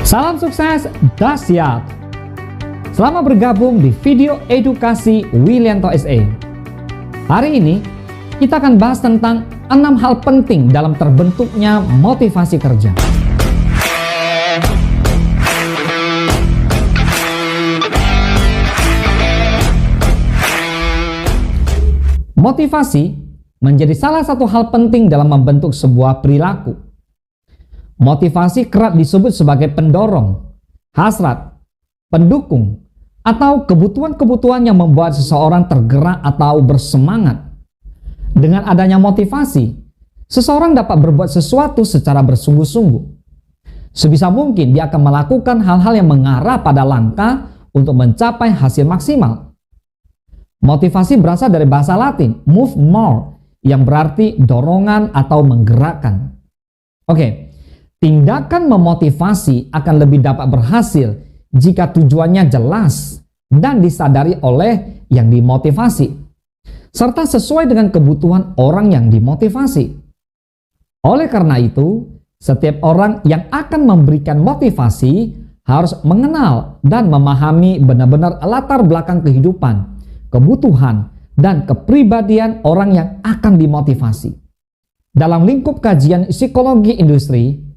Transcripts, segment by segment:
Salam sukses, dahsyat. Selamat bergabung di video edukasi Willianto SE. Hari ini kita akan bahas tentang 6 hal penting dalam terbentuknya motivasi kerja. Motivasi menjadi salah satu hal penting dalam membentuk sebuah perilaku. Motivasi kerap disebut sebagai pendorong, hasrat, pendukung, atau kebutuhan-kebutuhan yang membuat seseorang tergerak atau bersemangat. Dengan adanya motivasi, seseorang dapat berbuat sesuatu secara bersungguh-sungguh. Sebisa mungkin dia akan melakukan hal-hal yang mengarah pada langkah untuk mencapai hasil maksimal. Motivasi berasal dari bahasa Latin, move more, yang berarti dorongan atau menggerakkan. Oke. Tindakan memotivasi akan lebih dapat berhasil jika tujuannya jelas dan disadari oleh yang dimotivasi, serta sesuai dengan kebutuhan orang yang dimotivasi. Oleh karena itu, setiap orang yang akan memberikan motivasi harus mengenal dan memahami benar-benar latar belakang kehidupan, kebutuhan, dan kepribadian orang yang akan dimotivasi. Dalam lingkup kajian psikologi industri,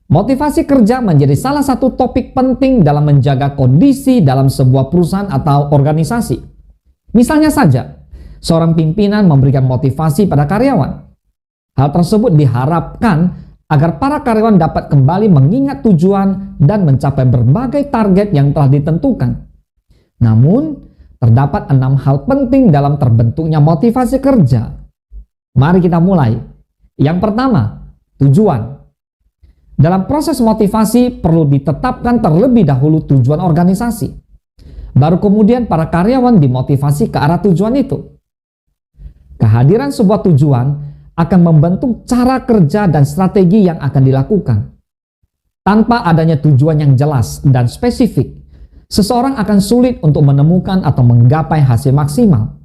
motivasi kerja menjadi salah satu topik penting dalam menjaga kondisi dalam sebuah perusahaan atau organisasi. Misalnya saja, seorang pimpinan memberikan motivasi pada karyawan. Hal tersebut diharapkan agar para karyawan dapat kembali mengingat tujuan dan mencapai berbagai target yang telah ditentukan. Namun, terdapat 6 hal penting dalam terbentuknya motivasi kerja. Mari kita mulai. Yang pertama, tujuan. Dalam proses motivasi perlu ditetapkan terlebih dahulu tujuan organisasi. Baru kemudian para karyawan dimotivasi ke arah tujuan itu. Kehadiran sebuah tujuan akan membentuk cara kerja dan strategi yang akan dilakukan. Tanpa adanya tujuan yang jelas dan spesifik, seseorang akan sulit untuk menemukan atau menggapai hasil maksimal.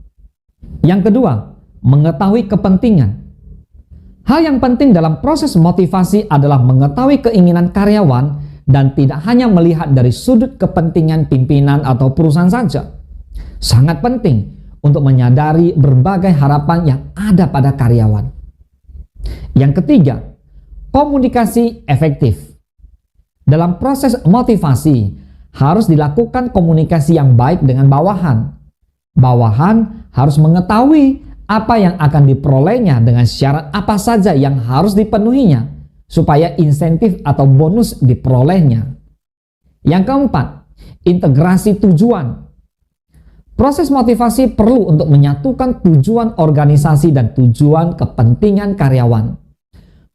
Yang kedua, mengetahui kepentingan. Hal yang penting dalam proses motivasi adalah mengetahui keinginan karyawan dan tidak hanya melihat dari sudut kepentingan pimpinan atau perusahaan saja. Sangat penting untuk menyadari berbagai harapan yang ada pada karyawan. Yang ketiga, komunikasi efektif. Dalam proses motivasi harus dilakukan komunikasi yang baik dengan bawahan. Bawahan harus mengetahui apa yang akan diperolehnya dengan syarat apa saja yang harus dipenuhinya supaya insentif atau bonus diperolehnya. Yang keempat, integrasi tujuan. Proses motivasi perlu untuk menyatukan tujuan organisasi dan tujuan kepentingan karyawan.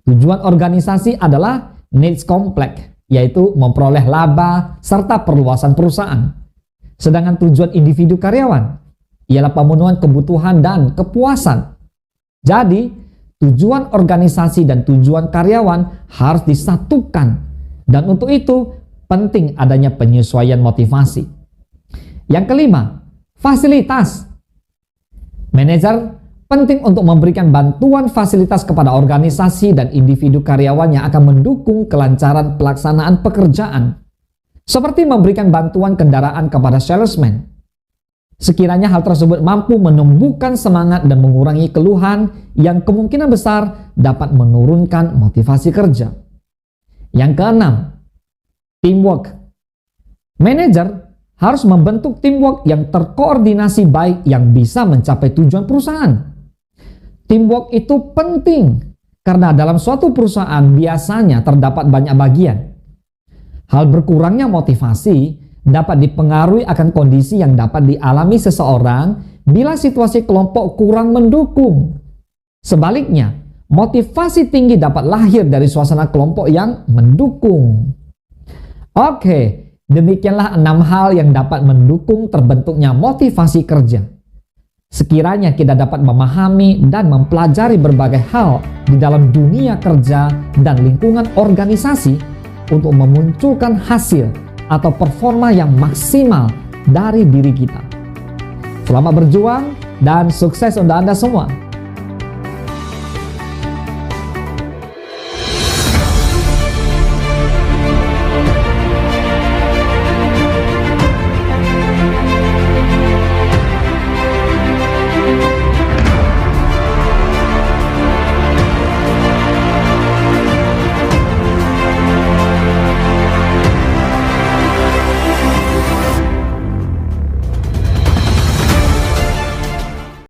Tujuan organisasi adalah needs complex, yaitu memperoleh laba serta perluasan perusahaan. Sedangkan tujuan individu karyawan ialah pemenuhan kebutuhan dan kepuasan. Jadi, tujuan organisasi dan tujuan karyawan harus disatukan. Dan untuk itu, penting adanya penyesuaian motivasi. Yang kelima, fasilitas. Manajer penting untuk memberikan bantuan fasilitas kepada organisasi dan individu karyawan yang akan mendukung kelancaran pelaksanaan pekerjaan. Seperti memberikan bantuan kendaraan kepada salesman. Sekiranya hal tersebut mampu menumbuhkan semangat dan mengurangi keluhan yang kemungkinan besar dapat menurunkan motivasi kerja. Yang keenam, teamwork. Manajer harus membentuk teamwork yang terkoordinasi baik yang bisa mencapai tujuan perusahaan. Teamwork itu penting karena dalam suatu perusahaan biasanya terdapat banyak bagian. Hal berkurangnya motivasi dapat dipengaruhi akan kondisi yang dapat dialami seseorang bila situasi kelompok kurang mendukung. Sebaliknya, motivasi tinggi dapat lahir dari suasana kelompok yang mendukung. Oke, demikianlah 6 hal yang dapat mendukung terbentuknya motivasi kerja. Sekiranya kita dapat memahami dan mempelajari berbagai hal di dalam dunia kerja dan lingkungan organisasi untuk memunculkan hasil atau performa yang maksimal dari diri kita. Selamat berjuang dan sukses untuk Anda semua.